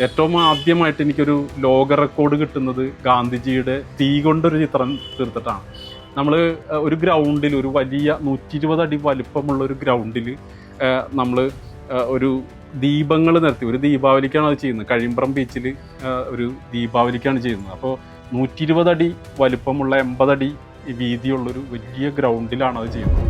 ഏറ്റവും ആദ്യമായിട്ട് എനിക്കൊരു ലോക റെക്കോർഡ് കിട്ടുന്നത് ഗാന്ധിജിയുടെ തീ കൊണ്ടൊരു ചിത്രം തീർത്തിട്ടാണ്. നമ്മൾ ഒരു ഗ്രൗണ്ടിൽ, ഒരു വലിയ 120 അടി വലിപ്പമുള്ള ഒരു ഗ്രൗണ്ടിൽ നമ്മൾ ഒരു ദീപങ്ങൾ നിരത്തി, ഒരു ദീപാവലിക്കാണ് അത് ചെയ്യുന്നത്. കഴിമ്പ്രം ബീച്ചിൽ ഒരു ദീപാവലിക്കാണ് ചെയ്യുന്നത്. അപ്പോൾ 120 അടി വലിപ്പമുള്ള 80 അടി വീതിയുള്ളൊരു വലിയ ഗ്രൗണ്ടിലാണ് അത് ചെയ്യുന്നത്.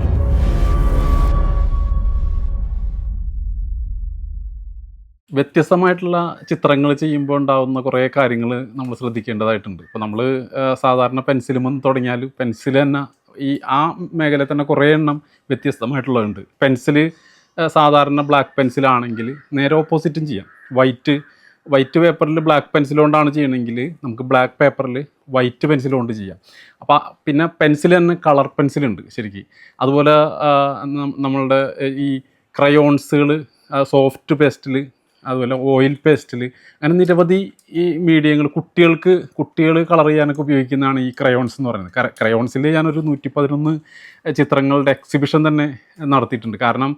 വ്യത്യസ്തമായിട്ടുള്ള ചിത്രങ്ങൾ ചെയ്യുമ്പോൾ ഉണ്ടാകുന്ന കുറേ കാര്യങ്ങൾ നമ്മൾ ശ്രദ്ധിക്കേണ്ടതായിട്ടുണ്ട്. ഇപ്പോൾ നമ്മൾ സാധാരണ പെൻസിലുമെന്ന് തുടങ്ങിയാൽ പെൻസിൽ തന്നെ ആ മേഖലയിൽ തന്നെ കുറേ എണ്ണം വ്യത്യസ്തമായിട്ടുള്ളതുണ്ട്. പെൻസില് സാധാരണ ബ്ലാക്ക് പെൻസിലാണെങ്കിൽ നേരെ ഓപ്പോസിറ്റും ചെയ്യാം. വൈറ്റ് പേപ്പറിൽ ബ്ലാക്ക് പെൻസിൽ കൊണ്ടാണ് ചെയ്യണമെങ്കിൽ നമുക്ക് ബ്ലാക്ക് പേപ്പറിൽ വൈറ്റ് പെൻസിൽ കൊണ്ട് ചെയ്യാം. അപ്പോൾ പിന്നെ പെൻസിൽ തന്നെ കളർ പെൻസിലുണ്ട് ശരിക്കും. അതുപോലെ നമ്മളുടെ ഈ ക്രയോൺസുകൾ, സോഫ്റ്റ് പേസ്റ്റിൽ, അതുപോലെ ഓയിൽ പേസ്റ്റിൽ, അങ്ങനെ നിരവധി ഈ മീഡിയങ്ങൾ കുട്ടികൾ കളർ ചെയ്യാനൊക്കെ ഉപയോഗിക്കുന്നതാണ് ഈ ക്രയോൺസ് എന്ന് പറയുന്നത്. ക്രയോൺസിൽ ഞാനൊരു 111 ചിത്രങ്ങളുടെ എക്സിബിഷൻ തന്നെ നടത്തിയിട്ടുണ്ട്. കാരണം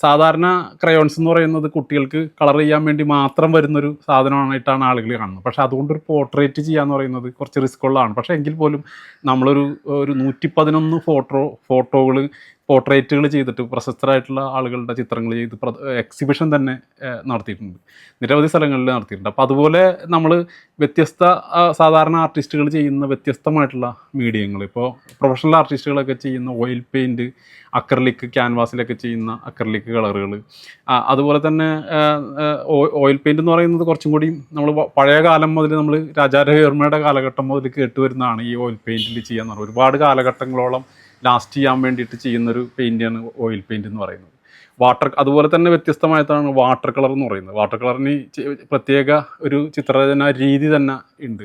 സാധാരണ ക്രയോൺസ് എന്ന് പറയുന്നത് കുട്ടികൾക്ക് കളർ ചെയ്യാൻ വേണ്ടി മാത്രം വരുന്നൊരു സാധനമായിട്ടാണ് ആളുകൾ കാണുന്നത്. പക്ഷേ അതുകൊണ്ടൊരു പോർട്രേറ്റ് ചെയ്യാന്ന് പറയുന്നത് കുറച്ച് റിസ്ക് ഉള്ളതാണ്. പക്ഷേ എങ്കിൽ പോലും നമ്മളൊരു 111 പോർട്രേറ്റുകൾ ചെയ്തിട്ട് പ്രശസ്തരായിട്ടുള്ള ആളുകളുടെ ചിത്രങ്ങൾ ചെയ്ത് എക്സിബിഷൻ തന്നെ നടത്തിയിട്ടുണ്ട്. നിരവധി സ്ഥലങ്ങളിൽ നടത്തിയിട്ടുണ്ട്. അപ്പോൾ അതുപോലെ നമ്മൾ വ്യത്യസ്ത സാധാരണ ആർട്ടിസ്റ്റുകൾ ചെയ്യുന്ന വ്യത്യസ്തമായിട്ടുള്ള മീഡിയങ്ങൾ, ഇപ്പോൾ പ്രൊഫഷണൽ ആർട്ടിസ്റ്റുകളൊക്കെ ചെയ്യുന്ന ഓയിൽ പെയിൻറ്റ്, അക്രലിക്, ക്യാൻവാസിലൊക്കെ ചെയ്യുന്ന അക്രലിക് കളറുകൾ, അതുപോലെ തന്നെ ഓയിൽ പെയിൻറ്റ് എന്ന് പറയുന്നത് കുറച്ചും കൂടി നമ്മൾ പഴയ കാലം മുതൽ, നമ്മൾ രാജാ രവിവർമ്മയുടെ കാലഘട്ടം മുതൽ കേട്ടുവരുന്നതാണ് ഈ ഓയിൽ പെയിൻറ്റിൽ ചെയ്യാന്ന് പറയുന്നത്. ഒരുപാട് കാലഘട്ടങ്ങളോളം ലാസ്റ്റ് ചെയ്യാൻ വേണ്ടിയിട്ട് ചെയ്യുന്നൊരു പെയിൻ്റാണ് ഓയിൽ പെയിൻറ്റ് എന്ന് പറയുന്നത്. അതുപോലെ തന്നെ വ്യത്യസ്തമായിട്ടാണ് വാട്ടർ കളർ എന്ന് പറയുന്നത്. വാട്ടർ കളറിന് പ്രത്യേക ഒരു ചിത്രരചന രീതി തന്നെ ഉണ്ട്.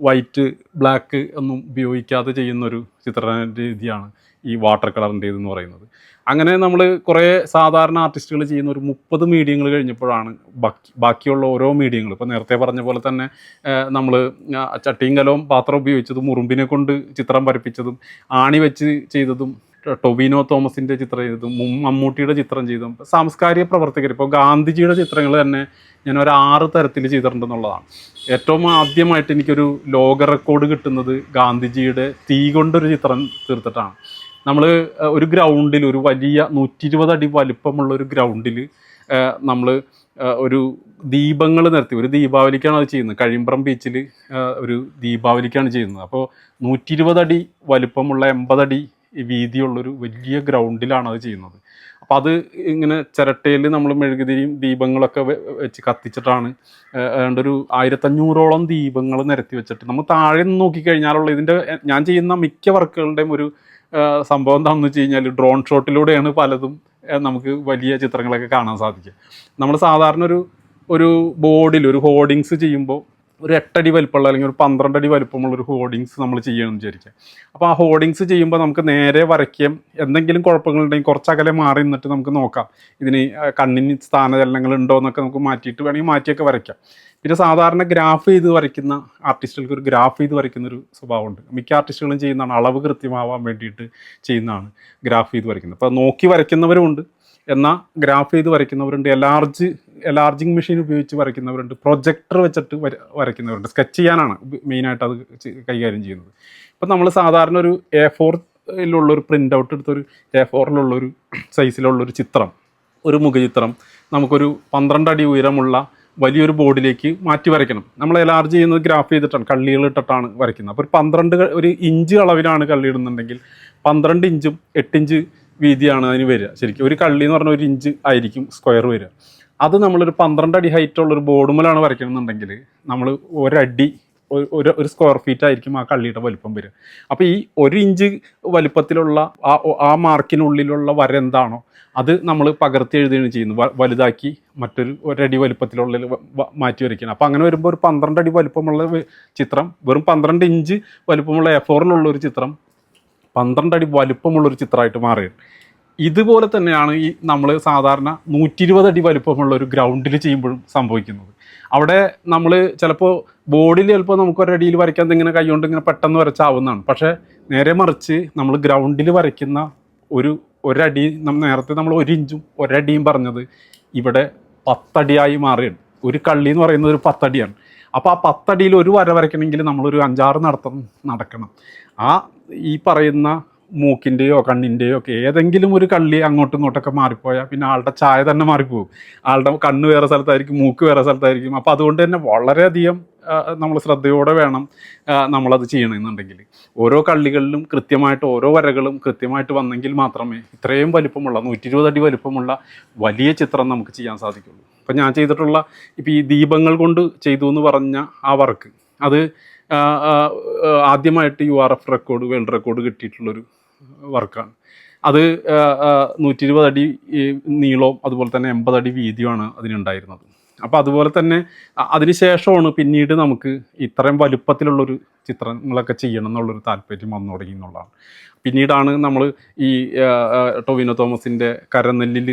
വൈറ്റ്, ബ്ലാക്ക് ഒന്നും ഉപയോഗിക്കാതെ ചെയ്യുന്നൊരു ചിത്രരചന രീതിയാണ് ഈ വാട്ടർ കളറിൻ്റേതെന്ന് പറയുന്നത്. അങ്ങനെ നമ്മൾ കുറേ സാധാരണ ആർട്ടിസ്റ്റുകൾ ചെയ്യുന്ന ഒരു 30 മീഡിയങ്ങൾ കഴിഞ്ഞപ്പോഴാണ് ബാക്കിയുള്ള ഓരോ മീഡിയങ്ങൾ, ഇപ്പോൾ നേരത്തെ പറഞ്ഞ പോലെ തന്നെ നമ്മൾ ചട്ടിയും കലവും പാത്രം ഉപയോഗിച്ചതും, ഉറുമ്പിനെ കൊണ്ട് ചിത്രം വരപ്പിച്ചതും, ആണി വെച്ച് ചെയ്തതും, ടൊവിനോ തോമസിൻ്റെ ചിത്രം ചെയ്തതും, മമ്മൂട്ടിയുടെ ചിത്രം ചെയ്തതും, സാംസ്കാരിക പ്രവർത്തകർ, ഇപ്പോൾ ഗാന്ധിജിയുടെ ചിത്രങ്ങൾ തന്നെ ഞാൻ ഒരു 6 തരത്തിൽ ചെയ്തിട്ടുണ്ടെന്നുള്ളതാണ്. ഏറ്റവും ആദ്യമായിട്ട് എനിക്കൊരു ലോക റെക്കോർഡ് കിട്ടുന്നത് ഗാന്ധിജിയുടെ തീ കൊണ്ടൊരു ചിത്രം തീർത്തിട്ടാണ്. നമ്മൾ ഒരു ഗ്രൗണ്ടിൽ, ഒരു വലിയ 120 അടി വലിപ്പമുള്ള ഒരു ഗ്രൗണ്ടിൽ നമ്മൾ ഒരു ദീപങ്ങൾ നിരത്തി, ഒരു ദീപാവലിക്കാണ് അത് ചെയ്യുന്നത്. കഴിമ്പ്രം ബീച്ചിൽ ഒരു ദീപാവലിക്കാണ് ചെയ്യുന്നത്. അപ്പോൾ 120 അടി വലിപ്പമുള്ള 80 അടി വീതിയുള്ളൊരു വലിയ ഗ്രൗണ്ടിലാണ് അത് ചെയ്യുന്നത്. അപ്പോൾ അത് ഇങ്ങനെ ചിരട്ടയിൽ നമ്മൾ മെഴുകുതിരിയും ദീപങ്ങളൊക്കെ വെച്ച് കത്തിച്ചിട്ടാണ് ഏതാണ്ടൊരു 1500ഓളം ദീപങ്ങൾ നിരത്തി വെച്ചിട്ട്, നമ്മൾ താഴെ നിന്ന് നോക്കിക്കഴിഞ്ഞാലുള്ള ഇതിൻ്റെ ഞാൻ ചെയ്യുന്ന മിക്ക വർക്കുകളുടെയും ഒരു സംഭവം എന്താണെന്ന് വെച്ച് കഴിഞ്ഞാൽ, ഡ്രോൺ ഷോട്ടിലൂടെയാണ് പലതും നമുക്ക് വലിയ ചിത്രങ്ങളൊക്കെ കാണാൻ സാധിക്കുക. നമ്മൾ സാധാരണ ഒരു ബോർഡിൽ ഒരു ഹോർഡിങ്സ് ചെയ്യുമ്പോൾ ഒരു 8 അടി വലിപ്പമുള്ള അല്ലെങ്കിൽ ഒരു 12 അടി വലിപ്പമുള്ളൊരു ഹോർഡിങ്സ് നമ്മൾ ചെയ്യണമെന്ന് വിചാരിക്കുക. അപ്പോൾ ആ ഹോർഡിങ്സ് ചെയ്യുമ്പോൾ നമുക്ക് നേരെ വരയ്ക്കാം. എന്തെങ്കിലും കുഴപ്പങ്ങളുണ്ടെങ്കിൽ കുറച്ചകലെ മാറി നിന്നിട്ട് നമുക്ക് നോക്കാം, ഇതിന് കണ്ണിന് സ്ഥാനചലനങ്ങൾ ഉണ്ടോ എന്നൊക്കെ നമുക്ക് മാറ്റിയിട്ട് വേണമെങ്കിൽ മാറ്റിയൊക്കെ വരയ്ക്കാം. പിന്നെ സാധാരണ ഗ്രാഫ് ചെയ്ത് വരയ്ക്കുന്ന ആർട്ടിസ്റ്റുകൾക്ക് ഒരു ഗ്രാഫ് ചെയ്ത് വരയ്ക്കുന്നൊരു സ്വഭാവമുണ്ട്. മിക്ക ആർട്ടിസ്റ്റുകളും ചെയ്യുന്നതാണ്, അളവ് കൃത്യമാവാൻ വേണ്ടിയിട്ട് ചെയ്യുന്നതാണ് ഗ്രാഫ് ചെയ്ത് വരയ്ക്കുന്നത്. അപ്പോൾ നോക്കി വരയ്ക്കുന്നവരുമുണ്ട്, എന്നാൽ ഗ്രാഫ് ചെയ്ത് വരയ്ക്കുന്നവരുണ്ട്, എലാർജിങ് മെഷീൻ ഉപയോഗിച്ച് വരയ്ക്കുന്നവരുണ്ട്, പ്രൊജക്ടർ വെച്ചിട്ട് വരയ്ക്കുന്നവരുണ്ട്. സ്കെച്ച് ചെയ്യാനാണ് മെയിനായിട്ട് അത് കൈകാര്യം ചെയ്യുന്നത്. ഇപ്പം നമ്മൾ സാധാരണ ഒരു A4-ലുള്ളൊരു പ്രിൻ്റ് ഔട്ട് എടുത്തൊരു A4-ലുള്ളൊരു സൈസിലുള്ളൊരു ചിത്രം, ഒരു മുഖചിത്രം നമുക്കൊരു 12 അടി ഉയരമുള്ള വലിയൊരു ബോർഡിലേക്ക് മാറ്റി വരയ്ക്കണം. നമ്മൾ എലാർജി ചെയ്യുന്നത് ഗ്രാഫ് ചെയ്തിട്ടാണ്, കള്ളികൾ ഇട്ടിട്ടാണ് വരയ്ക്കുന്നത്. അപ്പോൾ ഒരു ഇഞ്ച് അളവിലാണ് കള്ളി ഇടുന്നുണ്ടെങ്കിൽ 12 ഇഞ്ചും 8 ഇഞ്ച് വീതിയാണ് അതിന് വരിക. ശരിക്കും ഒരു കള്ളി എന്ന് പറഞ്ഞാൽ 1 ഇഞ്ച് ആയിരിക്കും സ്ക്വയർ വരിക. അത് നമ്മളൊരു 12 അടി ഹൈറ്റുള്ളൊരു ബോർഡുമലാണ് വരയ്ക്കണമെന്നുണ്ടെങ്കിൽ നമ്മൾ ഒരു സ്ക്വയർ ഫീറ്റ് ആയിരിക്കും ആ കള്ളിയുടെ വലിപ്പം വരിക. അപ്പോൾ ഈ 1 ഇഞ്ച് വലിപ്പത്തിലുള്ള ആ മാർക്കിനുള്ളിലുള്ള വര എന്താണോ അത് നമ്മൾ പകർത്തി എഴുതുകയാണ് ചെയ്യുന്നത്. വലുതാക്കി ഒരടി വലിപ്പത്തിലുള്ള മാറ്റി വരയ്ക്കണം. അപ്പോൾ അങ്ങനെ വരുമ്പോൾ ഒരു 12 അടി വലിപ്പമുള്ള ചിത്രം വെറും 12 ഇഞ്ച് വലിപ്പമുള്ള A4-ലുള്ളൊരു ചിത്രം 12 അടി വലിപ്പമുള്ളൊരു ചിത്രമായിട്ട് മാറുകയാണ്. ഇതുപോലെ തന്നെയാണ് ഈ നമ്മൾ സാധാരണ 120 അടി വലിപ്പമുള്ള ഒരു ഗ്രൗണ്ടിൽ ചെയ്യുമ്പോഴും സംഭവിക്കുന്നത്. അവിടെ നമ്മൾ ചിലപ്പോൾ ബോർഡിൽ നമുക്ക് ഒരടിയിൽ വരയ്ക്കാൻ ഇങ്ങനെ കൈകൊണ്ട് ഇങ്ങനെ പെട്ടെന്ന് വരച്ചാവുന്നതാണ്. പക്ഷേ നേരെ മറിച്ച് നമ്മൾ ഗ്രൗണ്ടിൽ വരയ്ക്കുന്ന ഒരടി, നേരത്തെ നമ്മൾ 1 ഇഞ്ചും ഒരടിയും പറഞ്ഞത് ഇവിടെ 10 അടിയായി മാറുകയാണ്. ഒരു കള്ളി എന്ന് പറയുന്നത് ഒരു 10 അടിയാണ്. അപ്പോൾ ആ 10 അടിയിൽ ഒരു വര വരയ്ക്കണമെങ്കിൽ നമ്മളൊരു 5-6 നടത്തം നടക്കണം. ആ ഈ പറയുന്ന മൂക്കിൻ്റെയോ കണ്ണിൻ്റെയോ ഒക്കെ ഏതെങ്കിലും ഒരു കള്ളി അങ്ങോട്ടും ഇങ്ങോട്ടൊക്കെ മാറിപ്പോയാൽ പിന്നെ ആളുടെ ചായ തന്നെ മാറിപ്പോകും. ആളുടെ കണ്ണ് വേറെ സ്ഥലത്തായിരിക്കും, മൂക്ക് വേറെ സ്ഥലത്തായിരിക്കും. അപ്പോൾ അതുകൊണ്ട് തന്നെ വളരെയധികം നമ്മൾ ശ്രദ്ധയോടെ വേണം നമ്മളത് ചെയ്യണമെന്നുണ്ടെങ്കിൽ. ഓരോ കള്ളികളിലും കൃത്യമായിട്ട് ഓരോ വരകളും കൃത്യമായിട്ട് വന്നെങ്കിൽ മാത്രമേ ഇത്രയും വലിപ്പമുള്ള 120 അടി വലിപ്പമുള്ള വലിയ ചിത്രം നമുക്ക് ചെയ്യാൻ സാധിക്കുള്ളൂ. അപ്പം ഞാൻ ചെയ്തിട്ടുള്ള ഇപ്പോൾ ഈ ദീപങ്ങൾ കൊണ്ട് ചെയ്തു എന്ന് പറഞ്ഞ ആ വർക്ക്, അത് ആദ്യമായിട്ട് URF റെക്കോർഡ്, വേൾഡ് റെക്കോർഡ് കിട്ടിയിട്ടുള്ളൊരു വർക്കാണ്. അത് 120 അടി നീളവും അതുപോലെ തന്നെ 80 അടി വീതിയുമാണ് അതിനുണ്ടായിരുന്നത്. അപ്പോൾ അതുപോലെ തന്നെ അതിന് ശേഷമാണ് പിന്നീട് നമുക്ക് ഇത്രയും വലുപ്പത്തിലുള്ളൊരു ചിത്രങ്ങളൊക്കെ ചെയ്യണം എന്നുള്ളൊരു താല്പര്യം വന്നു തുടങ്ങി എന്നുള്ളതാണ്. പിന്നീടാണ് നമ്മൾ ഈ ടൊവിനോ തോമസിൻ്റെ കരനെല്ലിൽ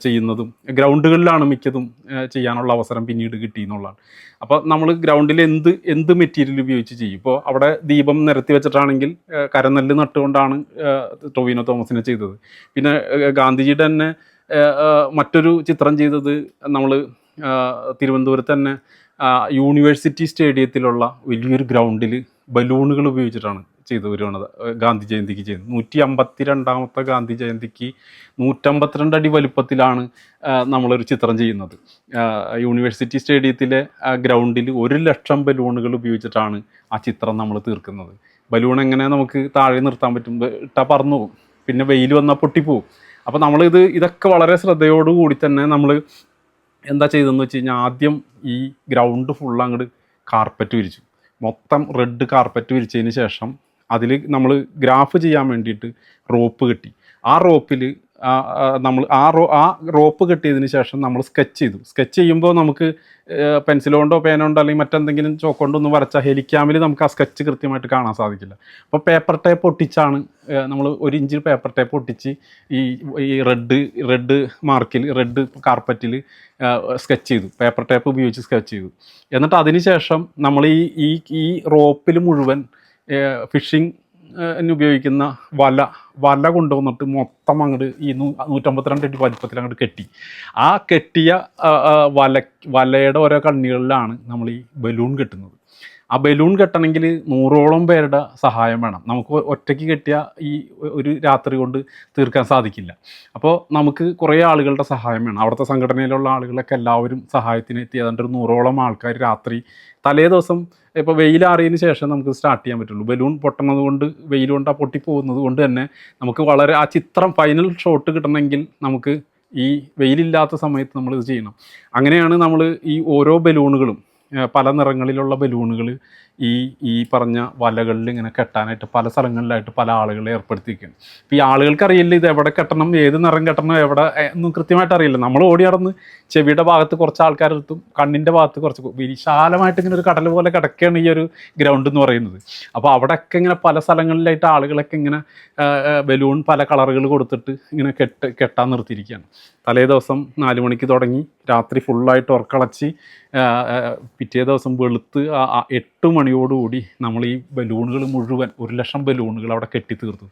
ചെയ്യുന്നതും ഗ്രൗണ്ടുകളിലാണ് മിക്കതും ചെയ്യാനുള്ള അവസരം പിന്നീട് കിട്ടി എന്നുള്ളതാണ്. അപ്പോൾ നമ്മൾ ഗ്രൗണ്ടിൽ എന്ത് മെറ്റീരിയൽ ഉപയോഗിച്ച് ചെയ്യും. ഇപ്പോൾ അവിടെ ദീപം നിരത്തി വെച്ചിട്ടാണെങ്കിൽ കരനെല്ല് നട്ടുകൊണ്ടാണ് ടൊവിനോ തോമസിനെ ചെയ്തത്. പിന്നെ ഗാന്ധിജിയുടെ തന്നെ മറ്റൊരു ചിത്രം ചെയ്തത് നമ്മൾ തിരുവനന്തപുരത്ത് തന്നെ യൂണിവേഴ്സിറ്റി സ്റ്റേഡിയത്തിലുള്ള വലിയൊരു ഗ്രൗണ്ടിൽ ബലൂണുകൾ ഉപയോഗിച്ചിട്ടാണ് ചെയ്തവരാണ് ഗാന്ധി ജയന്തിക്ക് ചെയ്യുന്നത്. 152ാമത്തെ ഗാന്ധി ജയന്തിക്ക് 152 അടി വലുപ്പത്തിലാണ് നമ്മളൊരു ചിത്രം ചെയ്യുന്നത്. യൂണിവേഴ്സിറ്റി സ്റ്റേഡിയത്തിലെ ഗ്രൗണ്ടിൽ 1,00,000 ബലൂണുകൾ ഉപയോഗിച്ചിട്ടാണ് ആ ചിത്രം നമ്മൾ തീർക്കുന്നത്. ബലൂൺ എങ്ങനെ നമുക്ക് താഴെ നിർത്താൻ പറ്റും? ഇട്ടാൽ പറന്നു പോകും, പിന്നെ വെയിൽ വന്നാൽ പൊട്ടിപ്പോവും. അപ്പോൾ ഇതൊക്കെ വളരെ ശ്രദ്ധയോടുകൂടി തന്നെ നമ്മൾ എന്താ ചെയ്തതെന്ന് വെച്ച് കഴിഞ്ഞാൽ, ആദ്യം ഈ ഗ്രൗണ്ട് ഫുൾ അങ്ങോട്ട് കാർപ്പറ്റ് വിരിച്ചു. മൊത്തം റെഡ് കാർപ്പറ്റ് വിരിച്ചതിന് ശേഷം അതിൽ നമ്മൾ ഗ്രാഫ് ചെയ്യാൻ വേണ്ടിയിട്ട് റോപ്പ് കെട്ടി. ആ റോപ്പിൽ നമ്മൾ ആ റോപ്പ് കെട്ടിയതിന് ശേഷം നമ്മൾ സ്കെച്ച് ചെയ്യുമ്പോൾ നമുക്ക് പെൻസിൽ കൊണ്ടോ പേന കൊണ്ടോ അല്ലെങ്കിൽ മറ്റെന്തെങ്കിലും ചോക്ക് കൊണ്ടൊന്നും വരച്ചാൽ ഹെലിക്യാമിൽ നമുക്ക് ആ സ്കെച്ച് കൃത്യമായിട്ട് കാണാൻ സാധിക്കില്ല. അപ്പോൾ പേപ്പർ ടേപ്പ് ഒട്ടിച്ചാണ് നമ്മൾ 1 ഇഞ്ച് പേപ്പർ ടേപ്പ് ഒട്ടിച്ച് ഈ റെഡ് മാർക്കിൽ റെഡ് കാർപ്പറ്റിൽ സ്കെച്ച് ചെയ്തു. പേപ്പർ ടേപ്പ് ഉപയോഗിച്ച് സ്കെച്ച് ചെയ്തു. എന്നിട്ട് അതിന് ശേഷം നമ്മൾ ഈ റോപ്പിൽ മുഴുവൻ ഫിഷിംഗ് ഉപയോഗിക്കുന്ന വല കൊണ്ടുവന്നിട്ട് മൊത്തം അങ്ങോട്ട് ഈ 152 അടി വലിപ്പത്തിൽ അങ്ങോട്ട് കെട്ടി. ആ കെട്ടിയ വലയുടെ ഓരോ കണ്ണികളിലാണ് നമ്മൾ ഈ ബലൂൺ കെട്ടുന്നത്. ആ ബലൂൺ കെട്ടണമെങ്കിൽ 100ഓളം പേരുടെ സഹായം വേണം. നമുക്ക് ഒറ്റയ്ക്ക് കെട്ടിയ ഈ ഒരു രാത്രി കൊണ്ട് തീർക്കാൻ സാധിക്കില്ല. അപ്പോൾ നമുക്ക് കുറേ ആളുകളുടെ സഹായം വേണം. അവിടുത്തെ സംഘടനയിലുള്ള ആളുകളൊക്കെ എല്ലാവരും സഹായത്തിനെത്തി. അതുകൊണ്ട് ഒരു 100ഓളം ആൾക്കാർ രാത്രി തലേ ദിവസം ഇപ്പോൾ വെയിലാറിയതിന് ശേഷം നമുക്ക് സ്റ്റാർട്ട് ചെയ്യാൻ പറ്റുള്ളൂ. ബലൂൺ പൊട്ടുന്നത് കൊണ്ട്, വെയിൽ കൊണ്ട് ആ പൊട്ടിപ്പോകുന്നത് കൊണ്ട് തന്നെ നമുക്ക് വളരെ ആ ചിത്രം ഫൈനൽ ഷോട്ട് കിട്ടണമെങ്കിൽ നമുക്ക് ഈ വെയിലില്ലാത്ത സമയത്ത് നമ്മളിത് ചെയ്യണം. അങ്ങനെയാണ് നമ്മൾ ഈ ഓരോ ബലൂണുകളും പല നിറങ്ങളിലുള്ള ബലൂണുകൾ ഈ പറഞ്ഞ വലകളിൽ ഇങ്ങനെ കെട്ടാനായിട്ട് പല സ്ഥലങ്ങളിലായിട്ട് പല ആളുകളെ ഏർപ്പെടുത്തിയിരിക്കുകയാണ്. ഇപ്പോൾ ഈ ആളുകൾക്ക് അറിയില്ല ഇത് എവിടെ കെട്ടണം, ഏത് നിറം കെട്ടണം, എവിടെ ഒന്നും കൃത്യമായിട്ട് അറിയില്ല. നമ്മൾ ഓടി നടന്ന് ചെവിയുടെ ഭാഗത്ത് കുറച്ച് ആൾക്കാരെടുത്തും കണ്ണിൻ്റെ ഭാഗത്ത് കുറച്ച് വിശാലമായിട്ട് ഇങ്ങനെ ഒരു കടൽ പോലെ കിടക്കുകയാണ് ഈ ഒരു ഗ്രൗണ്ട് എന്ന് പറയുന്നത്. അപ്പോൾ അവിടെയൊക്കെ ഇങ്ങനെ പല സ്ഥലങ്ങളിലായിട്ട് ആളുകളൊക്കെ ഇങ്ങനെ ബലൂൺ പല കളറുകൾ കൊടുത്തിട്ട് ഇങ്ങനെ കെട്ടാൻ നിർത്തിയിരിക്കുകയാണ്. തലേ ദിവസം 4 മണിക്ക് തുടങ്ങി രാത്രി ഫുള്ളായിട്ട് ഉറക്കളച്ച് പിറ്റേ ദിവസം വെളുത്ത് 8 മണിയോടുകൂടി നമ്മൾ ഈ ബലൂണുകൾ മുഴുവൻ 1,00,000 ബലൂണുകൾ അവിടെ കെട്ടി തീർത്തു.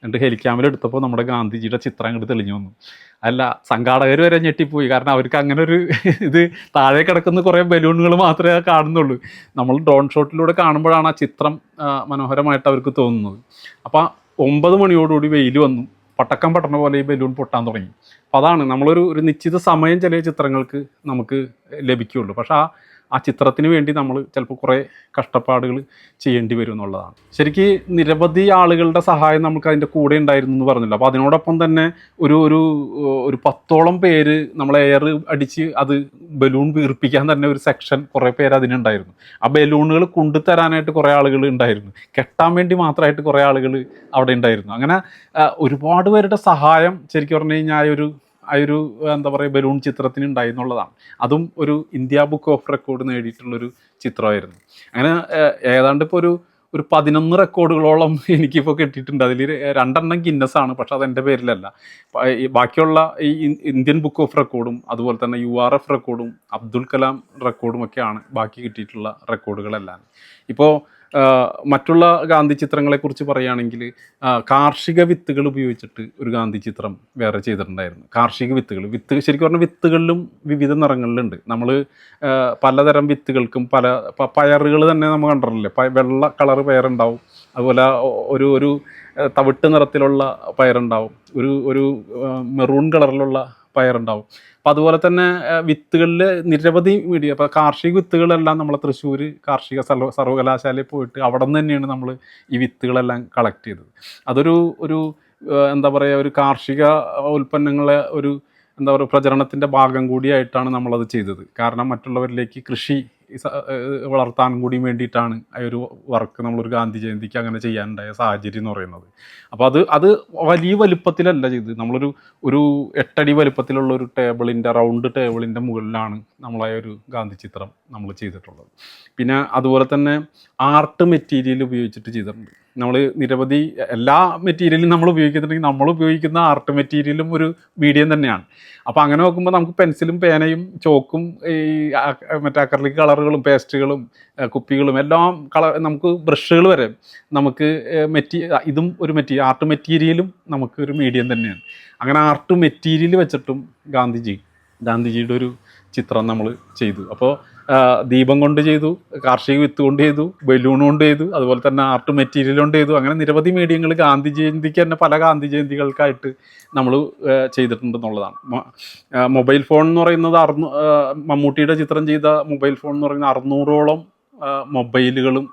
എന്നിട്ട് ഹെലിക്യാമിൽ എടുത്തപ്പോൾ നമ്മുടെ ഗാന്ധിജിയുടെ ചിത്രം അങ്ങോട്ട് തെളിഞ്ഞു വന്നു. അല്ല, സംഘാടകർ വരെ ഞെട്ടിപ്പോയി. കാരണം അവർക്ക് അങ്ങനെ ഒരു ഇത് താഴെ കിടക്കുന്ന കുറേ ബലൂണുകൾ മാത്രമേ കാണുന്നുള്ളൂ. നമ്മൾ ഡ്രോൺ ഷോട്ടിലൂടെ കാണുമ്പോഴാണ് ആ ചിത്രം മനോഹരമായിട്ട് അവർക്ക് തോന്നുന്നത്. അപ്പോൾ 9 മണിയോടുകൂടി വെയിൽ വന്നു. പട്ടക്കം പട്ടണ പോലെ ഈ ബലൂൺ പൊട്ടാൻ തുടങ്ങി. അപ്പോൾ അതാണ് നമ്മളൊരു നിശ്ചിത സമയം ചില ചിത്രങ്ങൾക്ക് നമുക്ക് ലഭിക്കുകയുള്ളൂ. പക്ഷേ ആ ചിത്രത്തിന് വേണ്ടി നമ്മൾ ചിലപ്പോൾ കുറേ കഷ്ടപ്പാടുകൾ ചെയ്യേണ്ടി വരും എന്നുള്ളതാണ്. ശരിക്ക് നിരവധി ആളുകളുടെ സഹായം നമുക്ക് അതിൻ്റെ കൂടെ ഉണ്ടായിരുന്നു എന്ന് പറഞ്ഞല്ലോ. അപ്പോൾ അതിനോടൊപ്പം തന്നെ ഒരു 10ഓളം പേര് നമ്മൾ എയർ അടിച്ച് അത് ബലൂൺ വീർപ്പിക്കാൻ തന്നെ ഒരു സെക്ഷൻ കുറേ പേര് അതിനുണ്ടായിരുന്നു. ആ ബലൂണുകൾ കൊണ്ടുതരാനായിട്ട് കുറേ ആളുകൾ ഉണ്ടായിരുന്നു. കെട്ടാൻ വേണ്ടി മാത്രമായിട്ട് കുറേ ആളുകൾ അവിടെ ഉണ്ടായിരുന്നു. അങ്ങനെ ഒരുപാട് പേരുടെ സഹായം ശരിക്കും പറഞ്ഞു കഴിഞ്ഞാൽ ആ ഒരു എന്താ പറയുക ബലൂൺ ചിത്രത്തിന് ഉണ്ടായി എന്നുള്ളതാണ്. അതും ഒരു ഇന്ത്യ ബുക്ക് ഓഫ് റെക്കോർഡ് നേടിയിട്ടുള്ളൊരു ചിത്രമായിരുന്നു. അങ്ങനെ ഏതാണ്ട് ഇപ്പോൾ ഒരു 11 റെക്കോർഡുകളോളം എനിക്കിപ്പോൾ കിട്ടിയിട്ടുണ്ട്. അതിൽ 2 ഗിന്നസാണ്, പക്ഷെ അതെൻ്റെ പേരിലല്ല. ബാക്കിയുള്ള ഈ ഇന്ത്യൻ ബുക്ക് ഓഫ് റെക്കോർഡും അതുപോലെ തന്നെ URF റെക്കോർഡും അബ്ദുൽ കലാം റെക്കോർഡും ഒക്കെയാണ് ബാക്കി കിട്ടിയിട്ടുള്ള റെക്കോർഡുകളെല്ലാം. ഇപ്പോൾ മറ്റുള്ള ഗാന്ധി ചിത്രങ്ങളെക്കുറിച്ച് പറയുകയാണെങ്കിൽ കാർഷിക വിത്തുകൾ ഉപയോഗിച്ചിട്ട് ഒരു ഗാന്ധി ചിത്രം വേറെ ചെയ്തിട്ടുണ്ടായിരുന്നു. കാർഷിക വിത്ത് ശരിക്കും പറഞ്ഞാൽ വിത്തുകളിലും വിവിധ നിറങ്ങളിലുണ്ട്. നമ്മൾ പലതരം വിത്തുകൾക്കും പയറുകൾ തന്നെ നമ്മൾ കണ്ടിട്ടില്ലേ, വെള്ള കളറ് പയറുണ്ടാവും, അതുപോലെ ഒരു തവിട്ട് നിറത്തിലുള്ള പയറുണ്ടാവും, ഒരു മെറൂൺ കളറിലുള്ള പയറുണ്ടാവും. അപ്പം അതുപോലെ തന്നെ വിത്തുകളിൽ നിരവധി മീഡിയ, അപ്പോൾ കാർഷിക വിത്തുകളെല്ലാം നമ്മളെ തൃശ്ശൂർ കാർഷിക സർവകലാശാലയിൽ പോയിട്ട് അവിടെ നിന്ന് തന്നെയാണ് നമ്മൾ ഈ വിത്തുകളെല്ലാം കളക്ട് ചെയ്തത്. ഒരു എന്താ പറയുക, ഒരു കാർഷിക ഉൽപ്പന്നങ്ങളെ എന്താ പറയുക പ്രചരണത്തിൻ്റെ ഭാഗം കൂടിയായിട്ടാണ് നമ്മളത് ചെയ്തത്. കാരണം മറ്റുള്ളവരിലേക്ക് കൃഷി വളർത്താൻ കൂടി വേണ്ടിയിട്ടാണ് ആ ഒരു വർക്ക് നമ്മളൊരു ഗാന്ധി ജയന്തിക്ക് അങ്ങനെ ചെയ്യാനുണ്ടായ സാഹചര്യം എന്ന് പറയുന്നത്. അപ്പോൾ അത് വലിയ വലുപ്പത്തിലല്ല ചെയ്തത്. ഒരു 8 അടി വലുപ്പത്തിലുള്ള ഒരു റൗണ്ട് ടേബിളിൻ്റെ മുകളിലാണ് നമ്മളായ ഒരു ഗാന്ധി ചിത്രം നമ്മൾ ചെയ്തിട്ടുള്ളത്. പിന്നെ അതുപോലെ തന്നെ ആർട്ട് മെറ്റീരിയൽ ഉപയോഗിച്ചിട്ട് ചെയ്തിട്ടുണ്ട്. നമ്മൾ നിരവധി എല്ലാ മെറ്റീരിയലും നമ്മൾ ഉപയോഗിക്കുന്നുണ്ടെങ്കിൽ നമ്മൾ ഉപയോഗിക്കുന്ന ആർട്ട് മെറ്റീരിയലും ഒരു മീഡിയം തന്നെയാണ്. അപ്പോൾ അങ്ങനെ നോക്കുമ്പോൾ നമുക്ക് പെൻസിലും പേനയും ചോക്കും ഈ മറ്റേ അക്രലിക് കളറുകളും പേസ്റ്റുകളും കുപ്പികളും എല്ലാം നമുക്ക് ബ്രഷുകൾ വരെ നമുക്ക് ഇതും ഒരു ആർട്ട് മെറ്റീരിയലും നമുക്ക് ഒരു മീഡിയം തന്നെയാണ്. അങ്ങനെ ആർട്ട് മെറ്റീരിയൽ വെച്ചിട്ടും ഗാന്ധിജിയുടെ ഒരു ചിത്രം നമ്മൾ ചെയ്തു. അപ്പോൾ ദീപം കൊണ്ട് ചെയ്തു, കാർഷിക വിത്ത് കൊണ്ട് ചെയ്തു, ബലൂൺ കൊണ്ട് ചെയ്തു, അതുപോലെ തന്നെ ആർട്ട് മെറ്റീരിയൽ കൊണ്ട് ചെയ്തു. അങ്ങനെ നിരവധി മീഡിയങ്ങൾ ഗാന്ധി ജയന്തിക്ക് തന്നെ പല ഗാന്ധി ജയന്തികൾക്കായിട്ട് നമ്മൾ ചെയ്തിട്ടുണ്ടെന്നുള്ളതാണ്. മൊബൈൽ ഫോൺ എന്ന് പറയുന്നത് മമ്മൂട്ടിയുടെ ചിത്രം ചെയ്ത മൊബൈൽ ഫോൺ എന്ന് പറയുന്നത് 600ഓളം മൊബൈലുകളും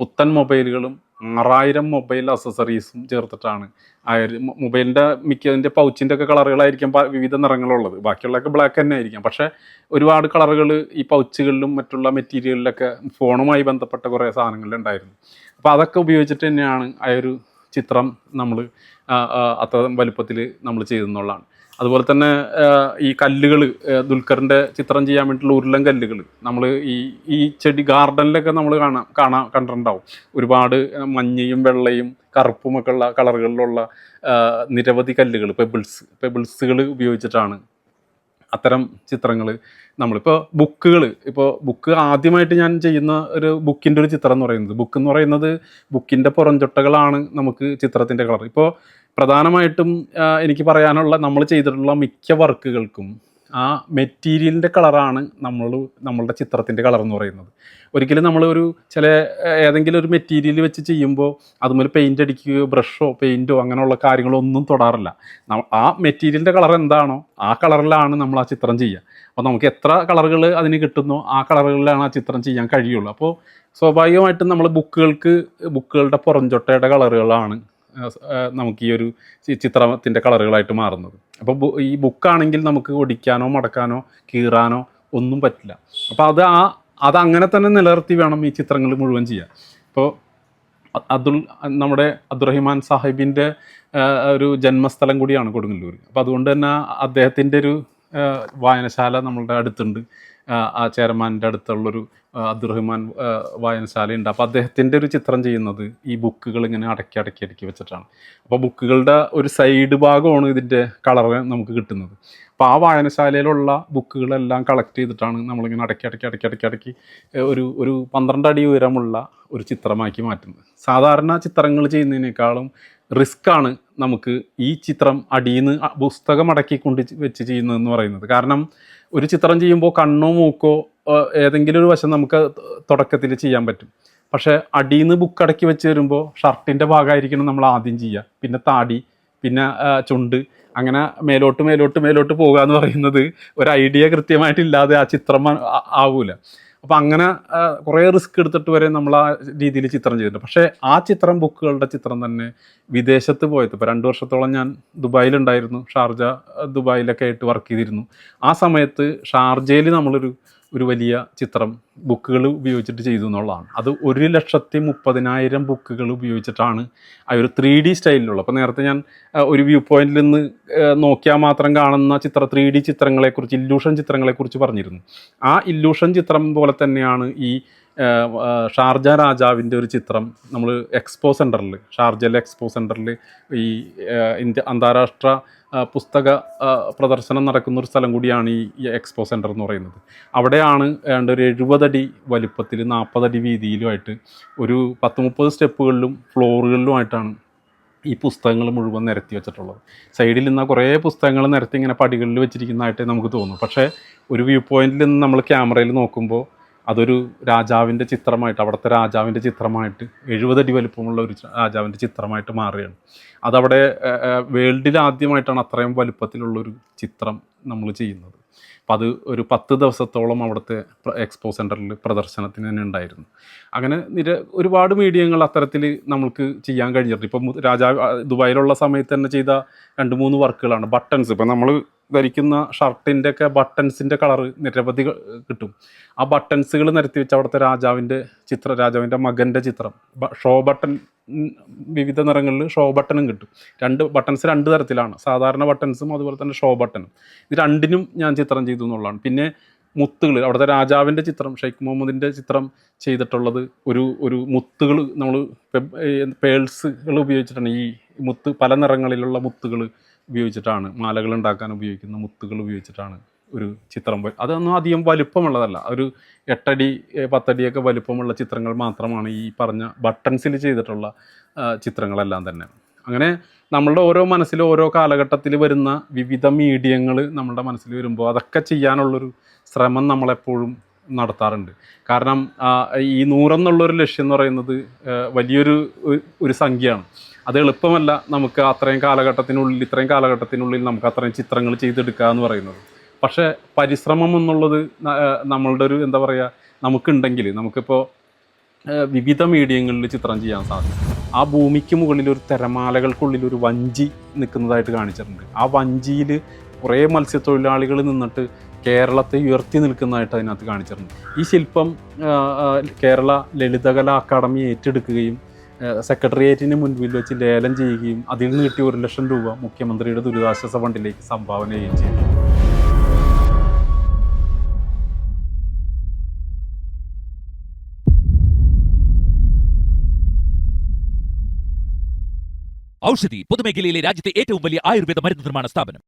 പുത്തൻ മൊബൈലുകളും 6000 മൊബൈൽ അക്സസറീസും ചേർത്തിട്ടാണ് ആ ഒരു മൊബൈലിൻ്റെ മിക്കതിൻ്റെ പൗച്ചിൻ്റെ ഒക്കെ കളറുകളായിരിക്കും വിവിധ നിറങ്ങളുള്ളത്, ബാക്കിയുള്ളതൊക്കെ ബ്ലാക്ക് തന്നെ ആയിരിക്കാം. പക്ഷേ ഒരുപാട് കളറുകൾ ഈ പൗച്ചുകളിലും മറ്റുള്ള മെറ്റീരിയലിലൊക്കെ ഫോണുമായി ബന്ധപ്പെട്ട കുറേ സാധനങ്ങളിലുണ്ടായിരുന്നു. അപ്പോൾ അതൊക്കെ ഉപയോഗിച്ചിട്ട് തന്നെയാണ് ആ ഒരു ചിത്രം നമ്മൾ അത്ര വലുപ്പത്തിൽ നമ്മൾ ചെയ്തെന്നുള്ളതാണ്. അതുപോലെ തന്നെ ഈ കല്ലുകൾ, ദുൽഖറിൻ്റെ ചിത്രം ചെയ്യാൻ വേണ്ടിയിട്ടുള്ള ഉരുളൻ കല്ലുകൾ നമ്മൾ ഈ ചെടി ഗാർഡനിലൊക്കെ നമ്മൾ കണ്ടിട്ടുണ്ടാവും. ഒരുപാട് മഞ്ഞയും വെള്ളയും കറുപ്പുമൊക്കെ ഉള്ള കളറുകളിലുള്ള നിരവധി കല്ലുകൾ, പെബിൾസുകൾ ഉപയോഗിച്ചിട്ടാണ് അത്തരം ചിത്രങ്ങൾ നമ്മളിപ്പോൾ ബുക്ക് ആദ്യമായിട്ട് ഞാൻ ചെയ്യുന്ന ഒരു ബുക്കിൻ്റെ ഒരു ചിത്രം എന്ന് പറയുന്നത് ബുക്കിൻ്റെ പുറംചൊട്ടകളാണ് നമുക്ക് ചിത്രത്തിൻ്റെ കളർ. ഇപ്പോൾ പ്രധാനമായിട്ടും എനിക്ക് പറയാനുള്ള നമ്മൾ ചെയ്തിട്ടുള്ള മിക്ക വർക്കുകൾക്കും ആ മെറ്റീരിയലിൻ്റെ കളറാണ് നമ്മളുടെ ചിത്രത്തിൻ്റെ കളർ എന്ന് പറയുന്നത്. ഒരിക്കലും നമ്മൾ ഏതെങ്കിലും ഒരു മെറ്റീരിയൽ വെച്ച് ചെയ്യുമ്പോൾ അതുപോലെ പെയിൻ്റ് അടിക്കുകയോ ബ്രഷോ പെയിൻറ്റോ അങ്ങനെയുള്ള കാര്യങ്ങളൊന്നും തൊടാറില്ല. ആ മെറ്റീരിയലിൻ്റെ കളർ എന്താണോ ആ കളറിലാണ് നമ്മൾ ആ ചിത്രം ചെയ്യുക. അപ്പോൾ നമുക്ക് എത്ര കളറുകൾ അതിന് കിട്ടുന്നോ ആ കളറുകളിലാണ് ആ ചിത്രം ചെയ്യാൻ കഴിയുള്ളൂ. അപ്പോൾ സ്വാഭാവികമായിട്ടും നമ്മൾ ബുക്കുകളുടെ പുറംചൊട്ടയുടെ കളറുകളാണ് നമുക്ക് ഈ ഒരു ചിത്രത്തിൻ്റെ കളറുകളായിട്ട് മാറുന്നത്. അപ്പോൾ ഈ ബുക്കാണെങ്കിൽ നമുക്ക് ഒടിക്കാനോ മടക്കാനോ കീറാനോ ഒന്നും പറ്റില്ല. അപ്പോൾ അതങ്ങനെ തന്നെ നിലനിർത്തി വേണം ഈ ചിത്രങ്ങൾ മുഴുവൻ ചെയ്യാൻ. ഇപ്പോൾ നമ്മുടെ അബ്ദുറഹിമാൻ സാഹിബിൻ്റെ ഒരു ജന്മസ്ഥലം കൂടിയാണ് കൊടുങ്ങല്ലൂർ. അപ്പോൾ അതുകൊണ്ട് തന്നെ അദ്ദേഹത്തിൻ്റെ ഒരു വായനശാല നമ്മളുടെ അടുത്തുണ്ട്. ആ ചെയർമാൻ്റെ അടുത്തുള്ളൊരു അബ്ദുറഹിമാൻ വായനശാലയുണ്ട്. അപ്പോൾ അദ്ദേഹത്തിൻ്റെ ഒരു ചിത്രം ചെയ്യുന്നത് ഈ ബുക്കുകൾ ഇങ്ങനെ അടക്കി വെച്ചിട്ടാണ്. അപ്പോൾ ബുക്കുകളുടെ ഒരു സൈഡ് ഭാഗമാണ് ഇതിൻ്റെ കളർ നമുക്ക് കിട്ടുന്നത്. അപ്പോൾ ആ വായനശാലയിലുള്ള ബുക്കുകളെല്ലാം കളക്ട് ചെയ്തിട്ടാണ് നമ്മളിങ്ങനെ അടക്കി ഒരു 12 അടി ഉയരമുള്ള ഒരു ചിത്രമാക്കി മാറ്റുന്നത്. സാധാരണ ചിത്രങ്ങൾ ചെയ്യുന്നതിനേക്കാളും റിസ്ക്കാണ് നമുക്ക് ഈ ചിത്രം അടിയിൽ നിന്ന് പുസ്തകം അടക്കിക്കൊണ്ട് വെച്ച് ചെയ്യുന്നതെന്ന് പറയുന്നത്. കാരണം ഒരു ചിത്രം ചെയ്യുമ്പോൾ കണ്ണോ മൂക്കോ ഏതെങ്കിലും ഒരു വശം നമുക്ക് തുടക്കത്തിൽ ചെയ്യാൻ പറ്റും. പക്ഷേ അടിയിൽ നിന്ന് ബുക്ക് അടക്കി വെച്ച് വരുമ്പോൾ ഷർട്ടിൻ്റെ ഭാഗമായിരിക്കണം നമ്മൾ ആദ്യം ചെയ്യുക, പിന്നെ താടി, പിന്നെ ചുണ്ട്, അങ്ങനെ മേലോട്ട് പോകുക എന്ന് പറയുന്നത് ഒരു ഐഡിയ കൃത്യമായിട്ടില്ലാതെ ആ ചിത്രം ആവൂല. അപ്പോൾ അങ്ങനെ കുറേ റിസ്ക് എടുത്തിട്ട് വരെ നമ്മൾ ആ രീതിയിൽ ചിത്രം ചെയ്തിട്ടുണ്ട്. പക്ഷേ ആ ചിത്രം ബുക്കുകളുടെ ചിത്രം തന്നെ വിദേശത്ത് പോയത്, ഇപ്പോൾ 2 വർഷത്തോളം ഞാൻ ദുബായിലുണ്ടായിരുന്നു, ഷാർജ ദുബായിലൊക്കെ ആയിട്ട് വർക്ക് ചെയ്തിരുന്നു. ആ സമയത്ത് ഷാർജയിൽ നമ്മളൊരു വലിയ ചിത്രം ബുക്കുകൾ ഉപയോഗിച്ചിട്ട് ചെയ്തു എന്നുള്ളതാണ്. അത് 1,30,000 ബുക്കുകൾ ഉപയോഗിച്ചിട്ടാണ് ആ ഒരു 3D സ്റ്റൈലിലുള്ള. അപ്പോൾ നേരത്തെ ഞാൻ ഒരു വ്യൂ പോയിന്റിൽ നിന്ന് നോക്കിയാൽ മാത്രം കാണുന്ന 3D ചിത്രങ്ങളെക്കുറിച്ച്, ഇല്യൂഷൻ ചിത്രങ്ങളെക്കുറിച്ച് പറഞ്ഞിരുന്നു. ആ ഇല്യൂഷൻ ചിത്രം പോലെ തന്നെയാണ് ഈ ഷാർജ രാജാവിൻ്റെ ഒരു ചിത്രം നമ്മൾ എക്സ്പോ സെൻറ്ററിൽ, ഷാർജയിലെ എക്സ്പോ സെൻറ്ററിൽ ഈ അന്താരാഷ്ട്ര പുസ്തക പ്രദർശനം നടക്കുന്ന ഒരു സ്ഥലം കൂടിയാണ് ഈ എക്സ്പോ സെൻറ്റർ എന്ന് പറയുന്നത്. അവിടെയാണ് ഏതാണ്ട് ഒരു 70 അടി വലിപ്പത്തിൽ 40 അടി വീതിയിലുമായിട്ട് ഒരു 10-30 സ്റ്റെപ്പുകളിലും ഫ്ലോറുകളിലുമായിട്ടാണ് ഈ പുസ്തകങ്ങൾ മുഴുവൻ നിരത്തി വെച്ചിട്ടുള്ളത്. സൈഡിൽ നിന്ന് കുറേ പുസ്തകങ്ങൾ നിരത്തി ഇങ്ങനെ പടികളിൽ വെച്ചിരിക്കുന്നതായിട്ടേ നമുക്ക് തോന്നും. പക്ഷേ ഒരു വ്യൂ പോയിന്റിൽ നിന്ന് നമ്മൾ ക്യാമറയിൽ നോക്കുമ്പോൾ അതൊരു രാജാവിൻ്റെ ചിത്രമായിട്ട്, അവിടുത്തെ രാജാവിൻ്റെ ചിത്രമായിട്ട് 70 അടി വലിപ്പമുള്ള ഒരു രാജാവിൻ്റെ ചിത്രമായിട്ട് മാറുകയാണ്. അതവിടെ വേൾഡിൽ ആദ്യമായിട്ടാണ് അത്രയും വലിപ്പത്തിലുള്ളൊരു ചിത്രം നമ്മൾ ചെയ്യുന്നത്. അപ്പം അത് ഒരു 10 ദിവസത്തോളം അവിടുത്തെ എക്സ്പോ സെൻറ്ററിൽ പ്രദർശനത്തിന് തന്നെ ഉണ്ടായിരുന്നു. അങ്ങനെ ഒരുപാട് മീഡിയങ്ങൾ അത്തരത്തിൽ നമുക്ക് ചെയ്യാൻ കഴിഞ്ഞിട്ടുണ്ട്. ഇപ്പം ദുബായിലുള്ള സമയത്ത് തന്നെ ചെയ്ത 2-3 വർക്കുകളാണ്. ബട്ടൺസ്, ഇപ്പം നമ്മൾ ധരിക്കുന്ന ഷർട്ടിൻ്റെ ഒക്കെ ബട്ടൺസിൻ്റെ കളറ് നിരവധി കിട്ടും. ആ ബട്ടൺസുകൾ നിരത്തി വെച്ച് അവിടുത്തെ രാജാവിൻ്റെ മകൻ്റെ ചിത്രം, ഷോ ബട്ടൺ, വിവിധ നിറങ്ങളിൽ ഷോ ബട്ടണും കിട്ടും. ബട്ടൺസ് 2 തരത്തിലാണ്, സാധാരണ ബട്ടൺസും അതുപോലെ തന്നെ ഷോ ബട്ടണും. ഇത് രണ്ടിനും ഞാൻ ചിത്രം ചെയ്തു എന്നുള്ളതാണ്. പിന്നെ മുത്തുകൾ, അവിടുത്തെ രാജാവിൻ്റെ ചിത്രം, ഷെയ്ഖ് മുഹമ്മദിൻ്റെ ചിത്രം ചെയ്തിട്ടുള്ളത് ഒരു മുത്തുകൾ, നമ്മൾ പേൾസുകൾ ഉപയോഗിച്ചിട്ടാണ്, ഈ പല നിറങ്ങളിലുള്ള മുത്തുകൾ ഉപയോഗിച്ചിട്ടാണ്, മാലകൾ ഉണ്ടാക്കാൻ ഉപയോഗിക്കുന്ന മുത്തുകൾ ഉപയോഗിച്ചിട്ടാണ് ഒരു ചിത്രം. അതൊന്നും അധികം വലുപ്പമുള്ളതല്ല, ഒരു 8 അടി 10 അടിയൊക്കെ വലുപ്പമുള്ള ചിത്രങ്ങൾ മാത്രമാണ് ഈ പറഞ്ഞ ബട്ടൺസിൽ ചെയ്തിട്ടുള്ള ചിത്രങ്ങളെല്ലാം തന്നെ. അങ്ങനെ നമ്മളുടെ ഓരോ മനസ്സിലും ഓരോ കാലഘട്ടത്തിൽ വരുന്ന വിവിധ മീഡിയങ്ങൾ നമ്മളുടെ മനസ്സിൽ വരുമ്പോൾ അതൊക്കെ ചെയ്യാനുള്ളൊരു ശ്രമം നമ്മളെപ്പോഴും നടത്താറുണ്ട്. കാരണം ഈ 100 എന്നുള്ളൊരു ലക്ഷ്യം എന്ന് പറയുന്നത് വലിയൊരു സംഖ്യയാണ്. അത് എളുപ്പമല്ല നമുക്ക് ഇത്രയും കാലഘട്ടത്തിനുള്ളിൽ നമുക്ക് അത്രയും ചിത്രങ്ങൾ ചെയ്തെടുക്കുക എന്ന് പറയുന്നത്. പക്ഷേ പരിശ്രമം എന്നുള്ളത് നമ്മളുടെ ഒരു എന്താ പറയുക, നമുക്കുണ്ടെങ്കിൽ നമുക്കിപ്പോൾ വിവിധ മീഡിയങ്ങളിൽ ചിത്രം ചെയ്യാൻ സാധിക്കും. ആ ഭൂമിക്ക് മുകളിൽ ഒരു തിരമാലകൾക്കുള്ളിൽ ഒരു വഞ്ചി നിൽക്കുന്നതായിട്ട് കാണിച്ചിട്ടുണ്ട്. ആ വഞ്ചിയിൽ കുറേ മത്സ്യത്തൊഴിലാളികൾ നിന്നിട്ട് കേരളത്തെ ഉയർത്തി നിൽക്കുന്നതായിട്ട് അതിനകത്ത് കാണിച്ചിട്ടുണ്ട്. ഈ ശില്പം കേരള ലളിതകലാ അക്കാദമി ഏറ്റെടുക്കുകയും സെക്രട്ടേറിയറ്റിന് മുൻപിൽ വെച്ച് ലേലം ചെയ്യുകയും അതിൽ നിന്ന് കിട്ടിയ 1 ലക്ഷം രൂപ മുഖ്യമന്ത്രിയുടെ ദുരിതാശ്വാസ ഫണ്ടിലേക്ക് സംഭാവന ചെയ്യുകയും ചെയ്തു. ഔഷധി പൊതുമേഖലയിലെ രാജ്യത്തെ ഏറ്റവും വലിയ ആയുർവേദ മരുന്ന് നിർമ്മാണ സ്ഥാപനം.